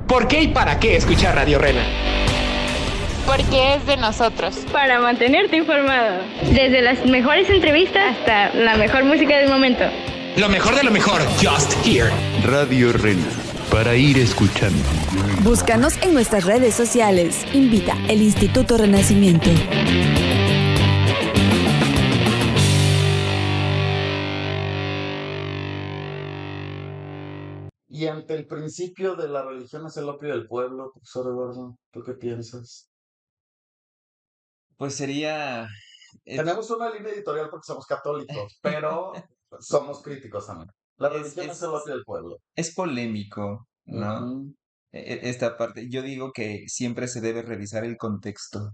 ¿Por qué y para qué escuchar Radio Rena? Porque es de nosotros. Para mantenerte informado. Desde las mejores entrevistas hasta la mejor música del momento. Lo mejor de lo mejor, just here. Radio Rena, para ir escuchando. Búscanos en nuestras redes sociales. Invita el Instituto Renacimiento. Y ante el principio de la religión es el opio del pueblo, profesor Eduardo, ¿tú qué piensas? Pues sería... Tenemos una línea editorial porque somos católicos, pero somos críticos también. La religión es el opio del pueblo. Es polémico, ¿no? Ujú. Esta parte, yo digo que siempre se debe revisar el contexto.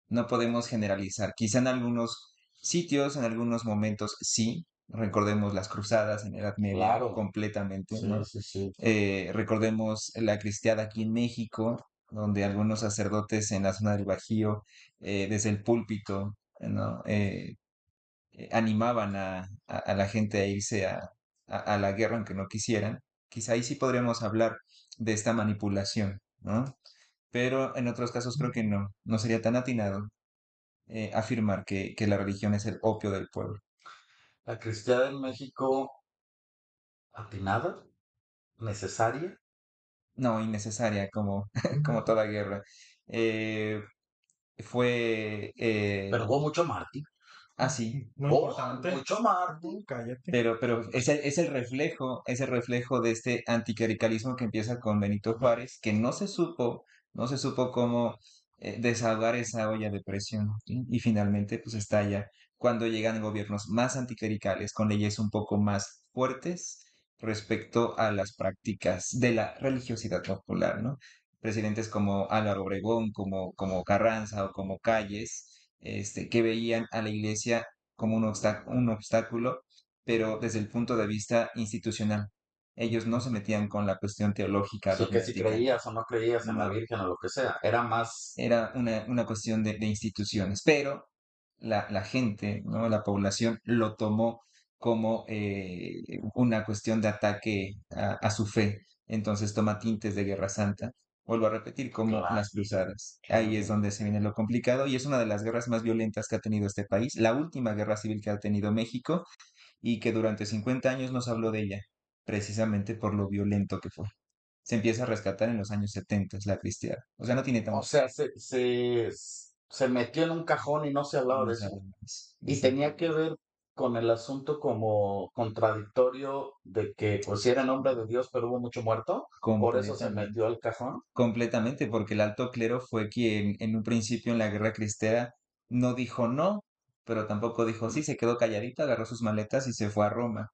No podemos generalizar. Quizá en algunos sitios, en algunos momentos, sí. Recordemos las cruzadas en Edad Media, Claro, completamente, sí, ¿no? sí. Recordemos la cristiada aquí en México, donde algunos sacerdotes en la zona del Bajío, desde el púlpito, ¿no? Animaban a la gente a irse a la guerra aunque no quisieran. Quizá ahí sí podríamos hablar de esta manipulación, ¿no? Pero en otros casos creo que no sería tan atinado afirmar que la religión es el opio del pueblo. La cristiada en México, atinada, necesaria. No, innecesaria como toda guerra. Eh, fue... Pero hubo mucho mártir. Sí, Muy importante. Mucho mártir. Cállate. pero es el reflejo de este anticlericalismo que empieza con Benito Juárez, que no se supo cómo desahogar esa olla de presión, ¿sí? Y finalmente pues estalla cuando llegan gobiernos más anticlericales, con leyes un poco más fuertes respecto a las prácticas de la religiosidad popular, ¿no? Presidentes como Álvaro Obregón, como Carranza o como Calles, que veían a la iglesia como un obstáculo, pero desde el punto de vista institucional. Ellos no se metían con la cuestión teológica, Sí, que si dogmática. creías o no creías en la No, Virgen o lo que sea, era más. era una cuestión de instituciones, pero la gente, ¿no? La población lo tomó como una cuestión de ataque a su fe. Entonces toma tintes de Guerra Santa. Vuelvo a repetir, como Claro, las cruzadas. Ahí es claro. donde se viene lo complicado y es una de las guerras más violentas que ha tenido este país, la última guerra civil que ha tenido México y que durante 50 años no se habló de ella, precisamente por lo violento que fue. Se empieza a rescatar en los años 70, la cristiana. O sea, no tiene O tanto. sea, se metió en un cajón y no se hablaba No de se eso. habla más. Y tenía que ver con el asunto como contradictorio de que, pues, sí era nombre de Dios, pero hubo mucho muerto. Por eso se Completamente. metió al cajón. Completamente, porque el alto clero fue quien en un principio en la guerra cristera no dijo no, pero tampoco dijo sí, se quedó calladito, agarró sus maletas y se fue a Roma.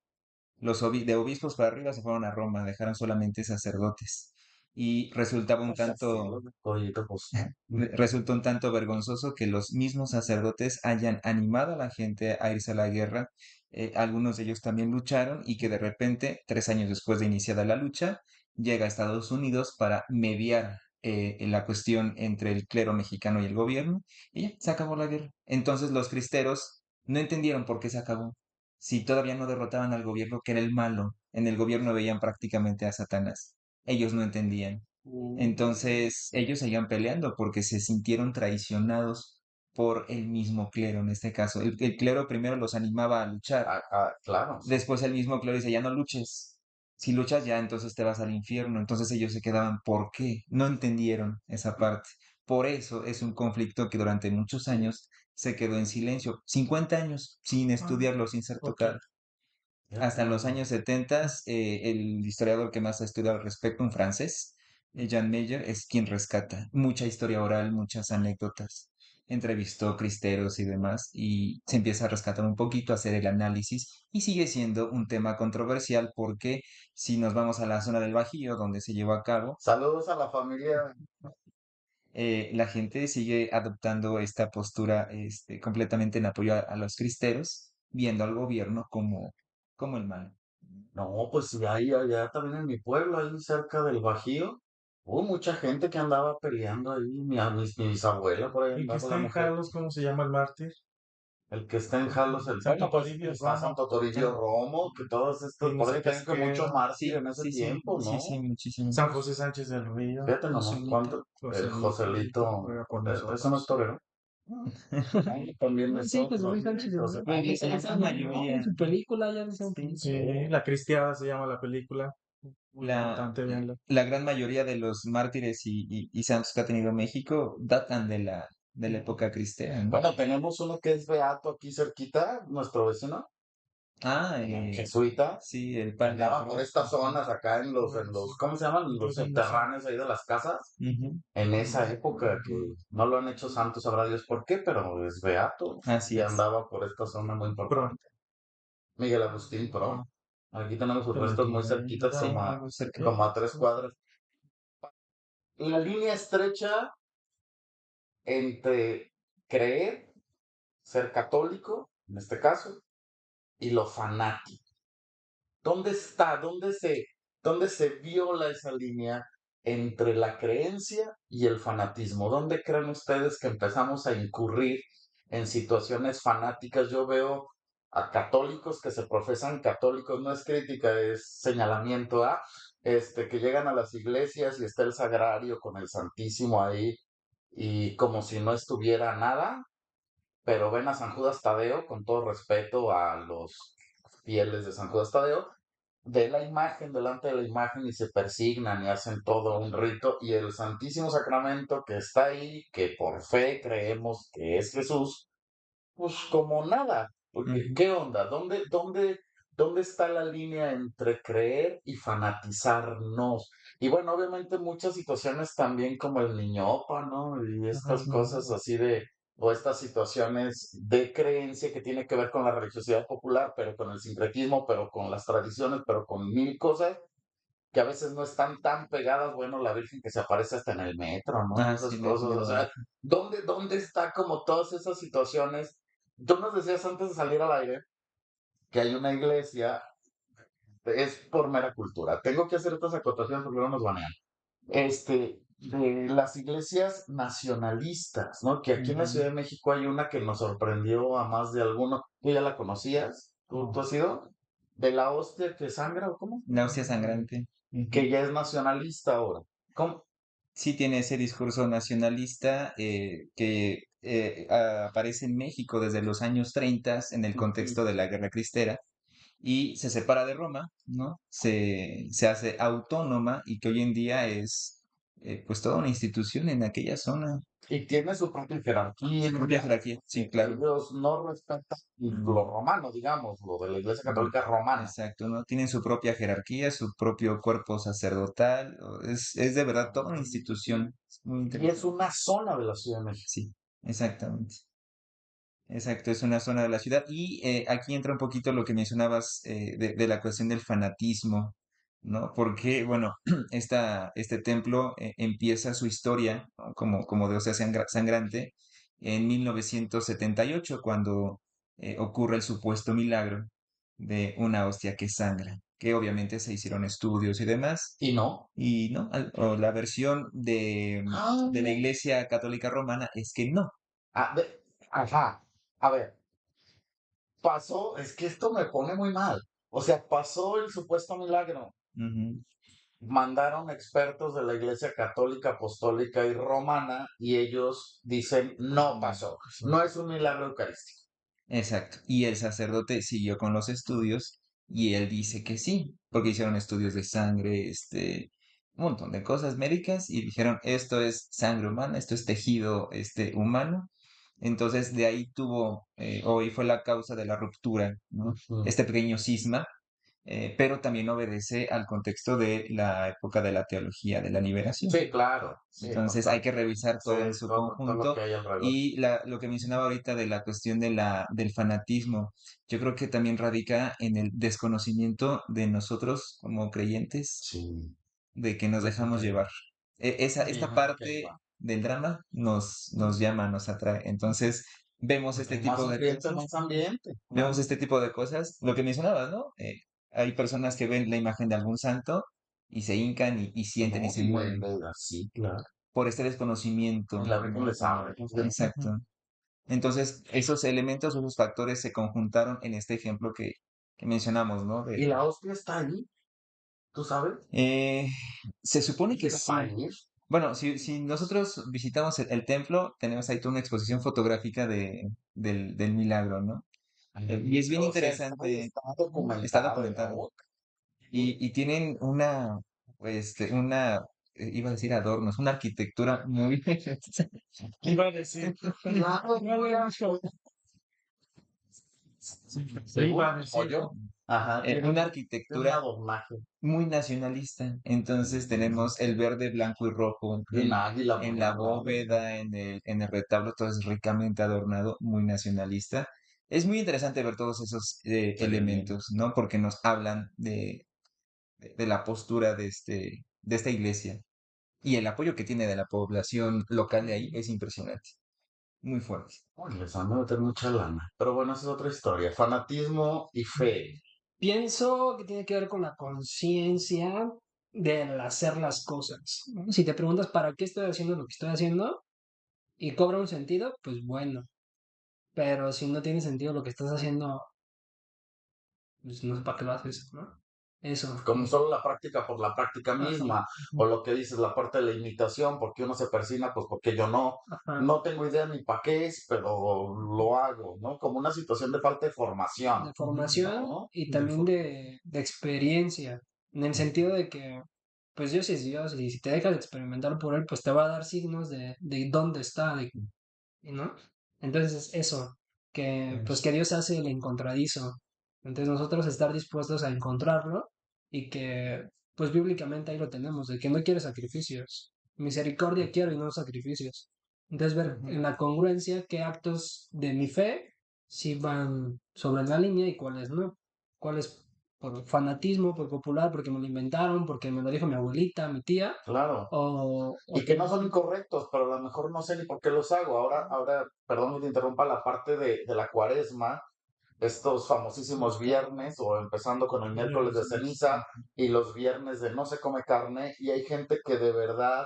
De obispos para arriba se fueron a Roma, dejaron solamente sacerdotes. Y resultaba un Pues así, tanto, oye, pues, resultó un tanto vergonzoso que los mismos sacerdotes hayan animado a la gente a irse a la guerra. Algunos de ellos también lucharon y que de repente, 3 años después de iniciada la lucha, llega a Estados Unidos para mediar en la cuestión entre el clero mexicano y el gobierno y ya, se acabó la guerra. Entonces los cristeros no entendieron por qué se acabó. Si todavía no derrotaban al gobierno, que era el malo, en el gobierno veían prácticamente a Satanás. Ellos no entendían. Entonces, ellos seguían peleando porque se sintieron traicionados por el mismo clero en este caso. El clero primero los animaba a luchar. claro. Después el mismo clero dice, ya no luches. Si luchas ya, entonces te vas al infierno. Entonces ellos se quedaban, ¿por qué? No entendieron esa parte. Por eso es un conflicto que durante muchos años se quedó en silencio. 50 años sin estudiarlo, sin ser Ok. tocado. Hasta en los años 70, el historiador que más ha estudiado al respecto, un francés, Jean Meyer, es quien rescata mucha historia oral, muchas anécdotas. Entrevistó cristeros y demás, y se empieza a rescatar un poquito, a hacer el análisis, y sigue siendo un tema controversial porque si nos vamos a la zona del Bajío, donde se llevó a cabo, Saludos a la familia. la gente sigue adoptando esta postura completamente en apoyo a los cristeros, viendo al gobierno como el malo. No, pues sí, ahí, allá también en mi pueblo, ahí cerca del Bajío, hubo mucha gente que andaba peleando ahí, mi bisabuela por ahí ¿Y que andaba está la en mujer. Jalos, cómo se llama el mártir? El que está en Jalos, Santo pues Toribio está Romo. Santo Toribio Romo, que todos estos, Y no por sé ahí qué también que mucho Esquerra. mártir Sí, en ese sí, sí, tiempo, sí, ¿no? sí, muchísimo. San José Sánchez del Río. Fíjate nomás Joselito. cuánto, el Joselito Joselito, juega por eso no es nosotros. torero. También es Sí, José otro, Luis Sánchez del José Río. Pues Luis dice la Sánchez gran del Río. mayoría. Su película ya decía un Sí, La Cristiada se llama la película. Muy La, importante, véanla. la gran mayoría de los mártires y santos que ha tenido México datan de la época cristiana, ¿no? Bueno, tenemos uno que es beato aquí cerquita, nuestro vecino, Ah, jesuita, sí, el que padre andaba por Cruz. estas zonas acá ¿cómo se llaman? Los Entonces, subterráneos ahí de las casas. Ujú, En esa época que no lo han hecho santo, sabrá Dios por qué, pero es beato así y es. andaba por esta zona muy importante. Miguel Agustín Pro. Aquí tenemos sus Pero restos muy cerquitas, Sí, muy cerca. como a 3 cuadras. La línea estrecha entre creer, ser católico, en este caso, y lo fanático. ¿Dónde está? ¿Dónde se viola esa línea entre la creencia y el fanatismo? ¿Dónde creen ustedes que empezamos a incurrir en situaciones fanáticas? Yo veo a católicos que se profesan católicos, no es crítica, es señalamiento, que llegan a las iglesias y está el sagrario con el Santísimo ahí y como si no estuviera nada, pero ven a San Judas Tadeo, con todo respeto a los fieles de San Judas Tadeo, de la imagen, delante de la imagen y se persignan y hacen todo un rito y el Santísimo Sacramento que está ahí, que por fe creemos que es Jesús, pues como nada, porque Ujú. ¿qué onda? ¿Dónde está la línea entre creer y fanatizarnos? Y bueno, obviamente muchas situaciones también como el niñopa, ¿no? Y estas cosas así o estas situaciones de creencia que tiene que ver con la religiosidad popular, pero con el sincretismo, pero con las tradiciones, pero con mil cosas que a veces no están tan pegadas, bueno, la Virgen que se aparece hasta en el metro, ¿no? Y Ah, esas sí, cosas, o sea, ¿dónde está como todas esas situaciones? Tú nos decías antes de salir al aire que hay una iglesia, es por mera cultura. Tengo que hacer estas acotaciones porque no nos banean. De las iglesias nacionalistas, ¿no? Que aquí en la Ujú. Ciudad de México hay una que nos sorprendió a más de alguno. ¿Tú ya la conocías? ¿Tú has ido? ¿De la hostia que sangra o cómo? Náusea sangrante. Que ya es nacionalista ahora. ¿Cómo? Sí tiene ese discurso nacionalista que aparece en México desde los años 30 en el Ujú. contexto de la Guerra Cristera y se separa de Roma, ¿no? Se hace autónoma y que hoy en día es pues toda una institución en aquella zona. Y tiene su propia jerarquía. Propia jerarquía, sí, claro. Ellos no respetan lo romano, digamos, lo de la Iglesia Católica Romana. Exacto, ¿no? Tienen su propia jerarquía, su propio cuerpo sacerdotal, es de verdad toda una institución. Es muy Y interesante. es una zona de la Ciudad de México. Sí, exactamente. Exacto, es una zona de la ciudad. Y aquí entra un poquito lo que mencionabas de la cuestión del fanatismo, ¿no? Porque, bueno, este templo empieza su historia, ¿no? Como de Hostia Sangrante en 1978, cuando ocurre el supuesto milagro de una hostia que sangra, que obviamente se hicieron estudios y demás. Y no. Y no, o la versión Ah, de la Iglesia Católica Romana es que no. ajá. A ver, pasó, es que esto me pone muy mal. O sea, pasó el supuesto milagro. Ujú. Mandaron expertos de la Iglesia Católica, Apostólica y Romana y ellos dicen, no pasó. No es un milagro eucarístico. Exacto. Y el sacerdote siguió con los estudios y él dice que sí, porque hicieron estudios de sangre, un montón de cosas médicas y dijeron, esto es sangre humana, esto es tejido, humano. Entonces de ahí hoy fue la causa de la ruptura, ¿no? Ujú. Este pequeño cisma, pero también obedece al contexto de la época de la teología de la liberación. Sí, claro, sí, Entonces hay total. que revisar Sí, todo en su todo lo conjunto que hay alrededor. y lo que mencionaba ahorita de la cuestión del fanatismo, yo creo que también radica en el desconocimiento de nosotros como creyentes, Sí, de que nos yo creo que dejamos ahí va. llevar. Sí, Esta yo creo que ahí parte va. del drama nos llama, nos atrae. Entonces vemos este Entre más tipo de sufriente, cosas, más ambiente. vemos Claro. este tipo de cosas, lo que mencionabas, ¿no? Hay personas que ven la imagen de algún santo y se hincan y sienten y No, se mueven sí, claro. por este Y desconocimiento, la Virgen ¿no? les habla. Exacto. Entonces, esos elementos, esos factores se conjuntaron en este ejemplo que mencionamos, ¿no? ¿Y la hostia está ahí? ¿Tú sabes? Eh, se supone que ¿Se sí. va a ir? Bueno, si nosotros visitamos el templo, tenemos ahí toda una exposición fotográfica del milagro, ¿no? Y es bien O sea, interesante, está está documentado, documentado. ¿no? Y tienen iba a decir adornos, una arquitectura muy... Iba a decir, Claro, no lo he visto. Iba a decir, pollo. Ajá, una tiene un arquitectura adornaje. muy nacionalista. Entonces tenemos el verde, blanco y rojo Y un águila en muy la grande. bóveda, en el retablo, todo es ricamente adornado, muy nacionalista. Es muy interesante ver todos esos elementos, ¿no? Porque nos hablan de la postura de esta iglesia. Y el apoyo que tiene de la población local de ahí es impresionante, muy fuerte. Uy, les van a meter mucha lana. Pero bueno, esa es otra historia. Fanatismo y fe. Pienso que tiene que ver con la conciencia del hacer las cosas, ¿no? Si te preguntas para qué estoy haciendo lo que estoy haciendo y cobra un sentido, pues bueno. Pero si no tiene sentido lo que estás haciendo, pues no sé para qué lo haces, ¿no? Eso. Como solo la práctica por la práctica Ajá, misma, o lo que dices, la parte de la imitación, porque uno se persina, pues porque yo no. ajá. No tengo idea ni para qué es, pero lo hago, ¿no? Como una situación de falta de formación, De formación ¿no? y también de experiencia, en el sentido de que, pues Dios es Dios y si te dejas de experimentar por él, pues te va a dar signos de dónde está, ¿no? Entonces eso, que pues que Dios hace el encontradizo. Entonces nosotros estar dispuestos a encontrarlo y que pues bíblicamente ahí lo tenemos, de que no quiere sacrificios. Misericordia quiero y no sacrificios. Entonces ver en la congruencia qué actos de mi fe sí van sobre la línea y cuáles no. Cuáles por fanatismo, por popular, porque me lo inventaron, porque me lo dijo mi abuelita, mi tía, Claro. o Y que no son incorrectos, pero a lo mejor no sé ni por qué los hago. Ahora, perdón que te interrumpa, la parte de la cuaresma, estos famosísimos viernes, o empezando con el miércoles de ceniza y los viernes de no se come carne, y hay gente que de verdad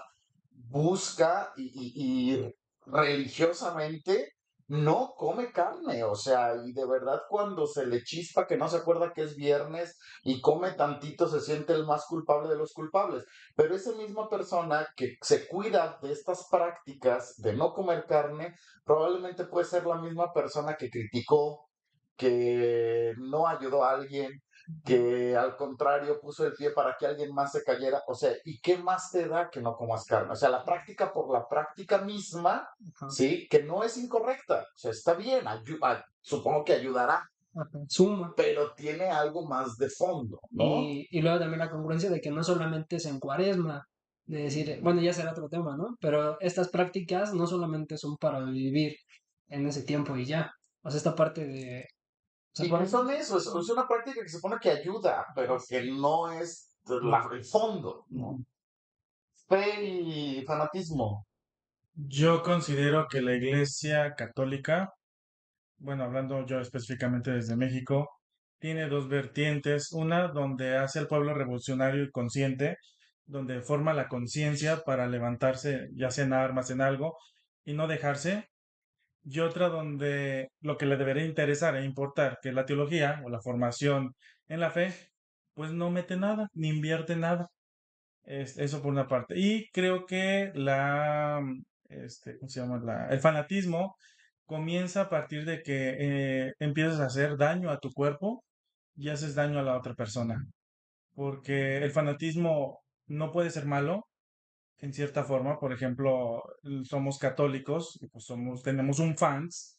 busca y religiosamente no come carne, o sea, y de verdad cuando se le chispa que no se acuerda que es viernes y come tantito se siente el más culpable de los culpables. Pero esa misma persona que se cuida de estas prácticas de no comer carne, probablemente puede ser la misma persona que criticó, que no ayudó a alguien, que al contrario puso el pie para que alguien más se cayera. O sea, ¿y qué más te da que no comas carne? O sea, la práctica por la práctica misma, ¿sí? Que no es incorrecta. O sea, está bien, supongo que ayudará, suma. pero tiene algo más de fondo, ¿no? Y luego también la congruencia de que no solamente es en cuaresma, de decir, bueno, ya será otro tema, ¿no? Pero estas prácticas no solamente son para vivir en ese tiempo y ya. O sea, esta parte de... O sea, Y no son eso, es una práctica que se supone que ayuda, pero que no es el fondo, ¿no? Fe y fanatismo. yo considero que la Iglesia Católica, bueno, hablando yo específicamente desde México, tiene dos vertientes. Una donde hace al pueblo revolucionario y consciente, donde forma la conciencia para levantarse, ya sea en armas, en algo, y no dejarse. Y otra donde lo que le debería interesar e importar, que es la teología o la formación en la fe, pues no mete nada, ni invierte nada. Eso por una parte. Y creo que ¿cómo se llama? El fanatismo comienza a partir de que empiezas a hacer daño a tu cuerpo y haces daño a la otra persona. Porque el fanatismo no puede ser malo, en cierta forma. Por ejemplo, somos católicos, y pues tenemos un fans,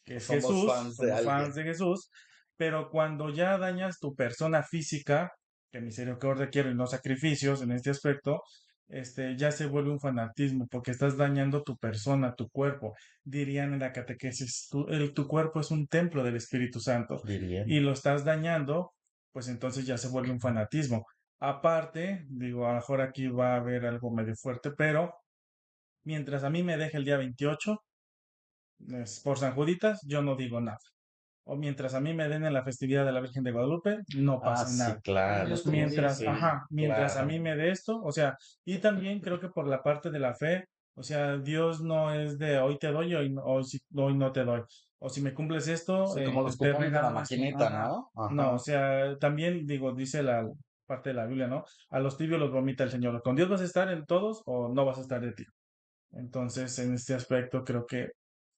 que es Somos Jesús, fans de somos alguien. fans de Jesús, pero cuando ya dañas tu persona física, que misericordia quiero y no sacrificios en este aspecto, ya se vuelve un fanatismo, porque estás dañando tu persona, tu cuerpo. Dirían en la catequesis, tu cuerpo es un templo del Espíritu Santo, Dirían. y lo estás dañando, pues entonces ya se vuelve un fanatismo. Aparte, digo, a lo mejor aquí va a haber algo medio fuerte, pero mientras a mí me deje el día 28, por San Juditas, yo no digo nada. O mientras a mí me den en la festividad de la Virgen de Guadalupe, no pasa Sí, nada. claro. Mientras, Sí, mientras a claro. mí me dé esto, o sea, y también creo que por la parte de la fe, O sea, Dios no es de hoy te doy, hoy no te doy. O si me cumples esto, Sí, como los te cupones de la regalo esto. maquinita, Ajá. ¿no? No, o Ajá. sea, también digo, dice la parte de la Biblia, ¿no? A los tibios los vomita el Señor. ¿Con Dios vas a estar en todos o no vas a estar de ti? Entonces, en este aspecto, creo que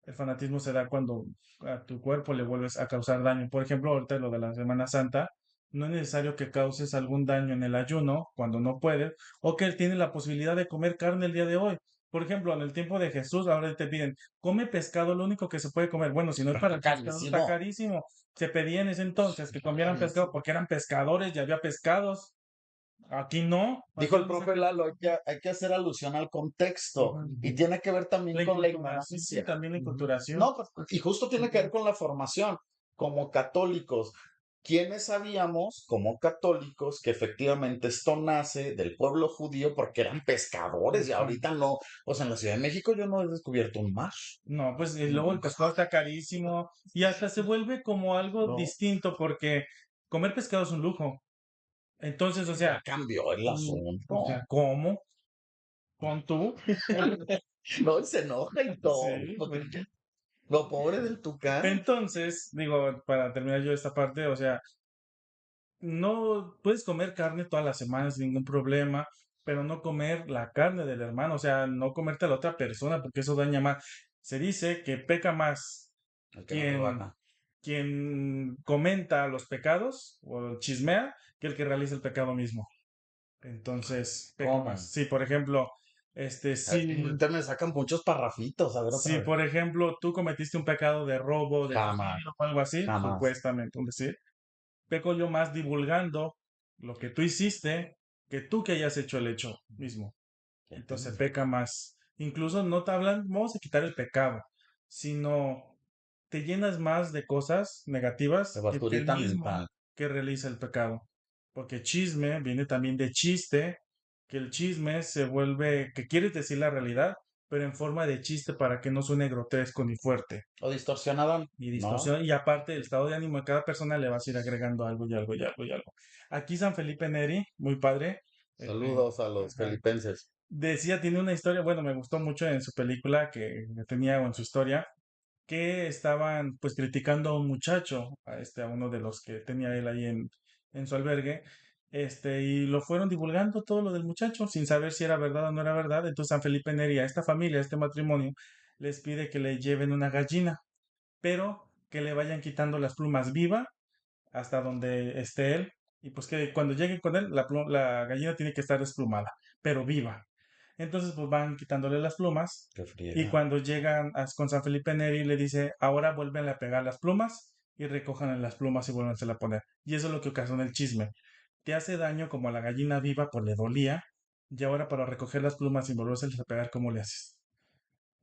el fanatismo se da cuando a tu cuerpo le vuelves a causar daño. Por ejemplo, ahorita lo de la Semana Santa, no es necesario que causes algún daño en el ayuno cuando no puedes, o que él tiene la posibilidad de comer carne el día de hoy. Por ejemplo, en el tiempo de Jesús, ahora te piden, come pescado, lo único que se puede comer. Bueno, si no es Pero para está el pescado, está carísimo. carísimo. Se pedía en ese entonces que Está comieran pescado carísimo. porque eran pescadores y había pescados. Aquí no. Dijo Aquí el dónde profe sacas. Lalo, hay que hacer alusión al contexto y Ujú. tiene que ver también La con la inculturación, sí, ignorancia. también la Ujú. inculturación. No, pues, y justo tiene que ver con la formación. Como católicos, ¿quiénes sabíamos como católicos que efectivamente esto nace del pueblo judío porque eran pescadores y Ujú. ahorita no? O sea, en la Ciudad de México yo no he descubierto un mar. No, pues y luego el Nunca. pescado está carísimo y hasta se vuelve como algo No, distinto porque comer pescado es un lujo. Entonces, o ya sea, cambió el o asunto. sea, ¿cómo? ¿Con tú? No, y se enoja y todo. Sí. Lo pobre del tucán. Entonces, digo, para terminar yo esta parte, o sea, no puedes comer carne todas las semanas sin ningún problema, pero no comer la carne del hermano, o sea, no comerte a la otra persona porque eso daña más. Se dice que peca más El que no quien, trabaja. quien comenta los pecados o chismea que el que realiza el pecado mismo. Entonces, peca más. ¿Cómo? Si, por ejemplo, Ahorita me sacan muchos parrafitos. A ver otra si, vez. por ejemplo, tú cometiste un pecado de robo, de Jamás, homicidio o algo así, jamás. supuestamente, un decir, peco yo más divulgando lo que tú hiciste que tú que hayas hecho el hecho mismo. Fíjate. Entonces peca más. Incluso no te hablan, vamos a quitar el pecado, sino te llenas más de cosas De negativas que el basturita mismo mental. que realiza el pecado. Porque chisme viene también de chiste, que el chisme se vuelve, que quieres decir la realidad, pero en forma de chiste para que no suene grotesco ni fuerte O distorsionado, y ¿no? distorsión. Y aparte, el estado de ánimo de cada persona le vas a ir agregando algo y algo y algo y algo. Aquí San Felipe Neri, muy padre, Saludos a los ajá, felipenses. decía, tiene una historia, bueno, me gustó mucho en su película que tenía o en su historia, que estaban pues criticando a un muchacho, a uno de los que tenía él ahí en su albergue, y lo fueron divulgando todo lo del muchacho sin saber si era verdad o no era verdad. Entonces San Felipe Neri a esta familia, a este matrimonio, les pide que le lleven una gallina, pero que le vayan quitando las plumas viva hasta donde esté él, y pues que cuando lleguen con él, la gallina tiene que estar desplumada, pero viva. Entonces, pues van quitándole las plumas, Qué y friega. cuando llegan con San Felipe Neri, le dice, ahora vuelven a pegar las plumas, y recojan las plumas y vuelven a poner. Y eso es lo que ocasiona el chisme. Te hace daño como a la gallina viva, pues le dolía, y ahora para recoger las plumas y volverse a pegar, ¿cómo le haces?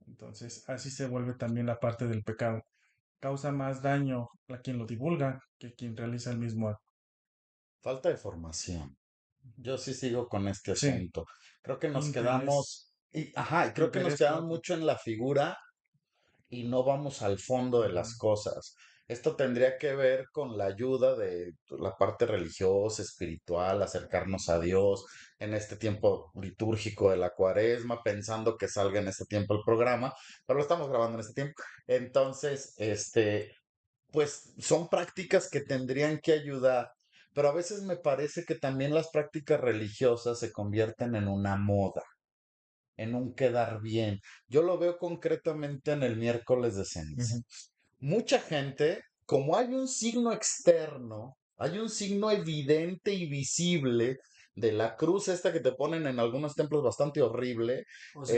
Entonces, así se vuelve también la parte del pecado. Causa más daño a quien lo divulga que quien realiza el mismo acto. Falta de formación. Yo sí sigo con este Sí, asunto. Creo que nos interés, quedamos, y creo que nos interés quedamos propio. mucho en la figura y no vamos al fondo de Ujú. las cosas. Esto tendría que ver con la ayuda de la parte religiosa, espiritual, acercarnos a Dios en este tiempo litúrgico de la cuaresma, pensando que salga en este tiempo el programa, pero lo estamos grabando en este tiempo. Entonces, pues son prácticas que tendrían que ayudar, pero a veces me parece que también las prácticas religiosas se convierten en una moda, en un quedar bien. Yo lo veo concretamente en el miércoles de ceniza. Ujú. Mucha gente, como hay un signo externo, hay un signo evidente y visible de la cruz esta que te ponen en algunos templos bastante horrible, O sí,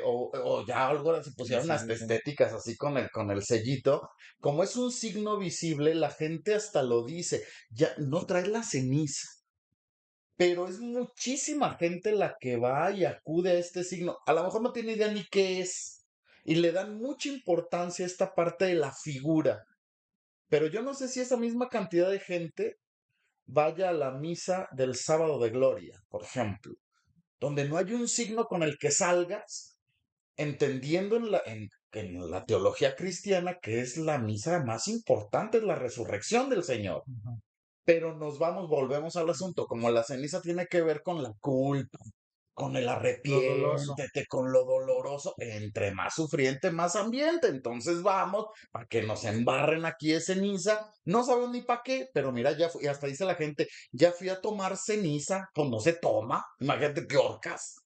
o ya algo se Sí, pusieron sí, hasta sí, sí. estéticas así con el sellito, como es un signo visible, la gente hasta lo dice, ya no trae la ceniza, pero es muchísima gente la que va y acude a este signo. A lo mejor no tiene idea ni qué es. Y le dan mucha importancia a esta parte de la figura. Pero yo no sé si esa misma cantidad de gente vaya a la misa del sábado de gloria, por ejemplo, donde no hay un signo con el que salgas, entendiendo en la teología cristiana que es la misa más importante, es la resurrección del Señor. Pero volvemos al asunto, como la ceniza tiene que ver con la culpa, con el Lo doloso. arrepiéntete, con lo doloroso, entre más sufriente, más ambiente. Entonces vamos, para que nos embarren aquí de ceniza, no sabemos ni para qué, pero mira, ya fui, y hasta dice la gente, ya fui a tomar ceniza, pues no se toma, imagínate que orcas.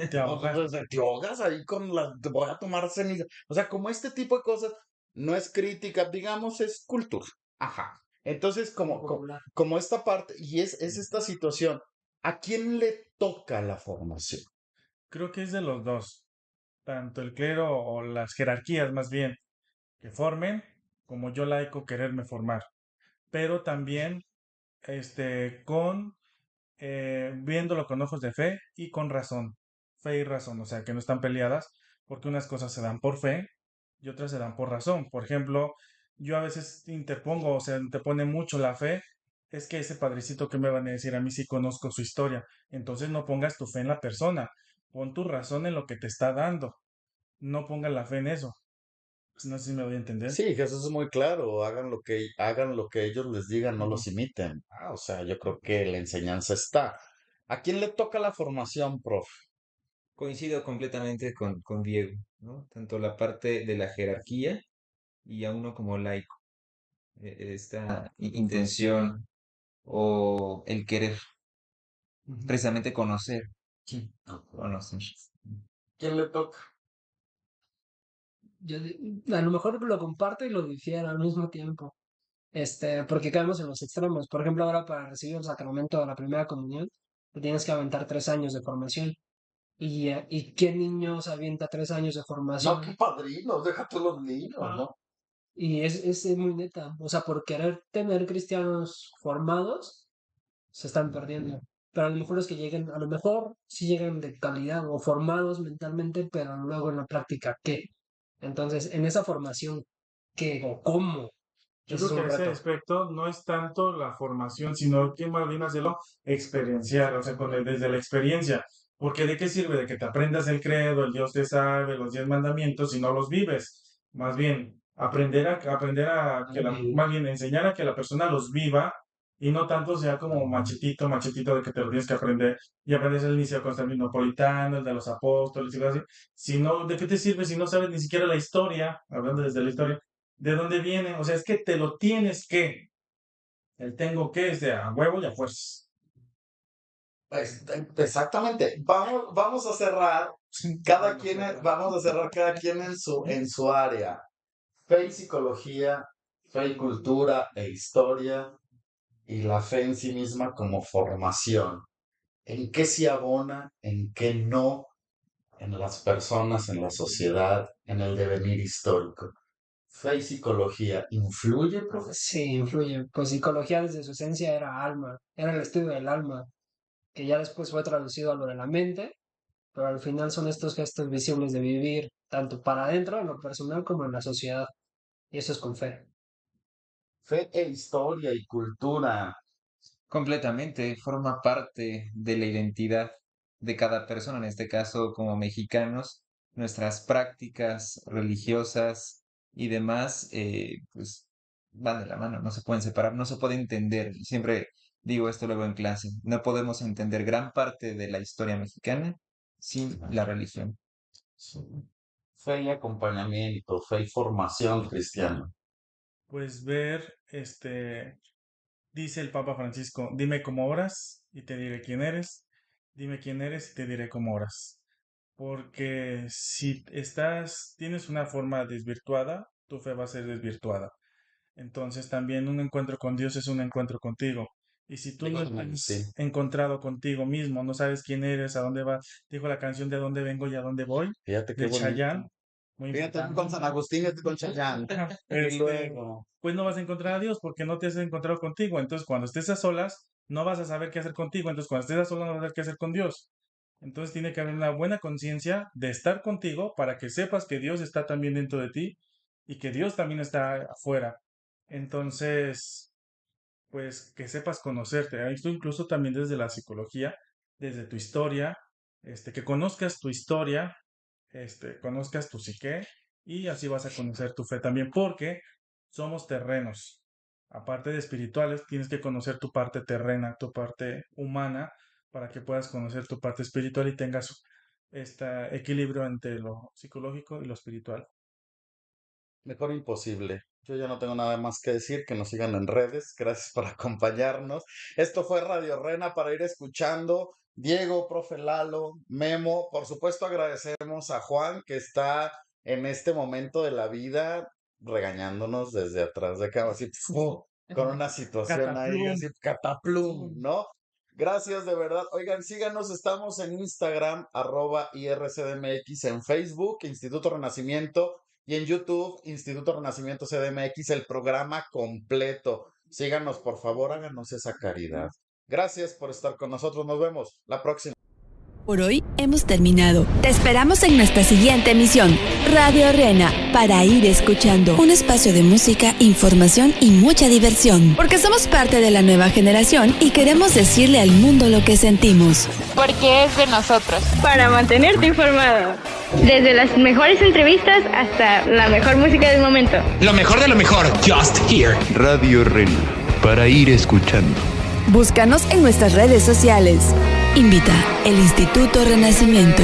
Te ahogas. Entonces te ahogas ahí con te voy a tomar ceniza. O sea, como este tipo de cosas no es crítica, digamos, es cultura. Ajá. Entonces, Popular. como esta parte, y es esta situación, ¿a quién le toca la formación? Creo que es de los dos. Tanto el clero o las jerarquías más bien que formen, como yo laico quererme formar. Pero también con viéndolo con ojos de fe y con razón. Fe y razón, o sea, que no están peleadas, porque unas cosas se dan por fe y otras se dan por razón. Por ejemplo, yo a veces interpongo, o sea, te pone mucho la fe. Es que ese padrecito que me van a decir a mí si conozco su historia. Entonces no pongas tu fe en la persona, pon tu razón en lo que te está dando. No pongas la fe en eso. No sé si me voy a entender. Sí, Jesús es muy claro, hagan lo que ellos les digan, no los imiten. O sea, yo creo que la enseñanza está. ¿A quién le toca la formación, prof? Coincido completamente con Diego, ¿no? Tanto la parte de la jerarquía y a uno como laico. Esta intención o el querer, Ujú. precisamente conocer. Sí, conocer. ¿Quién le toca? A lo mejor lo comparto y lo difiero al mismo tiempo. Porque caemos en los extremos. Por ejemplo, ahora para recibir el sacramento de la primera comunión, te tienes que aventar 3 años de formación. ¿Y qué niño se avienta 3 años de No, qué formación? padrinos, déjate los niños, Ajá. ¿no? Y es muy neta. O sea, por querer tener cristianos formados, se están perdiendo. Pero a lo mejor es que lleguen, a lo mejor sí llegan de calidad o formados mentalmente, pero luego en la práctica, ¿qué? Entonces, en esa formación, ¿qué o cómo? Yo Ese es creo que un a ese reto. aspecto no es tanto la formación, sino que más bien hacerlo experiencial, o sea, desde la experiencia. Porque ¿de qué sirve de que te aprendas el credo, el Dios te sabe, los 10 mandamientos, si no los vives? Más bien, más bien enseñar a que la persona los viva y no tanto sea como machetito, machetito de que te lo tienes que aprender y aprendes el inicio constantinopolitano, el de los apóstoles y cosas así. Si no, ¿de qué te sirve si no sabes ni siquiera la historia? Hablando desde la historia de dónde viene, o sea, es que te lo tienes que, el tengo que es de a huevo y a fuerzas. Exactamente. Vamos a cerrar vamos a cerrar cada quien en su área. Fe y psicología, fe y cultura e historia, y la fe en sí misma como formación. ¿En qué se abona? ¿En qué no? En las personas, en la sociedad, en el devenir histórico. Fe y psicología, ¿influye, profesor? Sí, influye. Pues psicología desde su esencia era alma, era el estudio del alma, que ya después fue traducido a lo de la mente, pero al final son estos gestos visibles de vivir, tanto para adentro, en lo personal, como en la sociedad. Y eso es con fe. Fe e historia y cultura. Completamente, forma parte de la identidad de cada persona, en este caso como mexicanos, nuestras prácticas religiosas y demás, pues van de la mano, no se pueden separar, no se puede entender. Siempre digo esto luego en clase, no podemos entender gran parte de la historia mexicana sin la religión. Sí. Fe y acompañamiento, fe y formación cristiana. Pues dice el Papa Francisco, dime cómo oras y te diré quién eres, dime quién eres y te diré cómo oras. Porque si tienes una forma desvirtuada, tu fe va a ser desvirtuada. Entonces también un encuentro con Dios es un encuentro contigo. Y si tú no Sí. has encontrado contigo mismo, no sabes quién eres, a dónde vas, dijo la canción de dónde vengo y a dónde voy, Fíjate qué de bonito. Chayanne, muy Fíjate tú importante. con San Agustín y tú con Chayanne. Ajá. Y luego. Pues no vas a encontrar a Dios porque no te has encontrado contigo. Entonces, cuando estés a solas, no vas a saber qué hacer contigo. Entonces, cuando estés a solas, no vas a saber qué hacer con Dios. Entonces, tiene que haber una buena conciencia de estar contigo para que sepas que Dios está también dentro de ti y que Dios también está afuera. Entonces, pues que sepas conocerte. Esto incluso también desde la psicología, desde tu historia, que conozcas tu historia, conozcas tu psique y así vas a conocer tu fe también, porque somos terrenos. Aparte de espirituales, tienes que conocer tu parte terrena, tu parte humana, para que puedas conocer tu parte espiritual y tengas este equilibrio entre lo psicológico y lo espiritual. Mejor imposible. Yo ya no tengo nada más que decir, que nos sigan en redes. Gracias por acompañarnos. Esto fue Radio Rena para ir escuchando. Diego, profe Lalo, Memo, por supuesto agradecemos a Juan que está en este momento de la vida regañándonos desde atrás de cámara, así, con una situación ahí, Cataplum. así, cataplum, ¿no? Gracias de verdad. Oigan, síganos, estamos en Instagram, @IRCDMX, en Facebook, Instituto Renacimiento, y en YouTube, Instituto Renacimiento CDMX, el programa completo. Síganos, por favor, háganos esa caridad. Gracias por estar con nosotros. Nos vemos la próxima. Por hoy hemos terminado. Te esperamos en nuestra siguiente emisión, Radio Rena, para ir escuchando. Un espacio de música, información y mucha diversión. Porque somos parte de la nueva generación y queremos decirle al mundo lo que sentimos. Porque es de nosotros. Para mantenerte informado. Desde las mejores entrevistas hasta la mejor música del momento. Lo mejor de lo mejor, just here. Radio Rena, para ir escuchando. Búscanos en nuestras redes sociales. Invita el Instituto Renacimiento.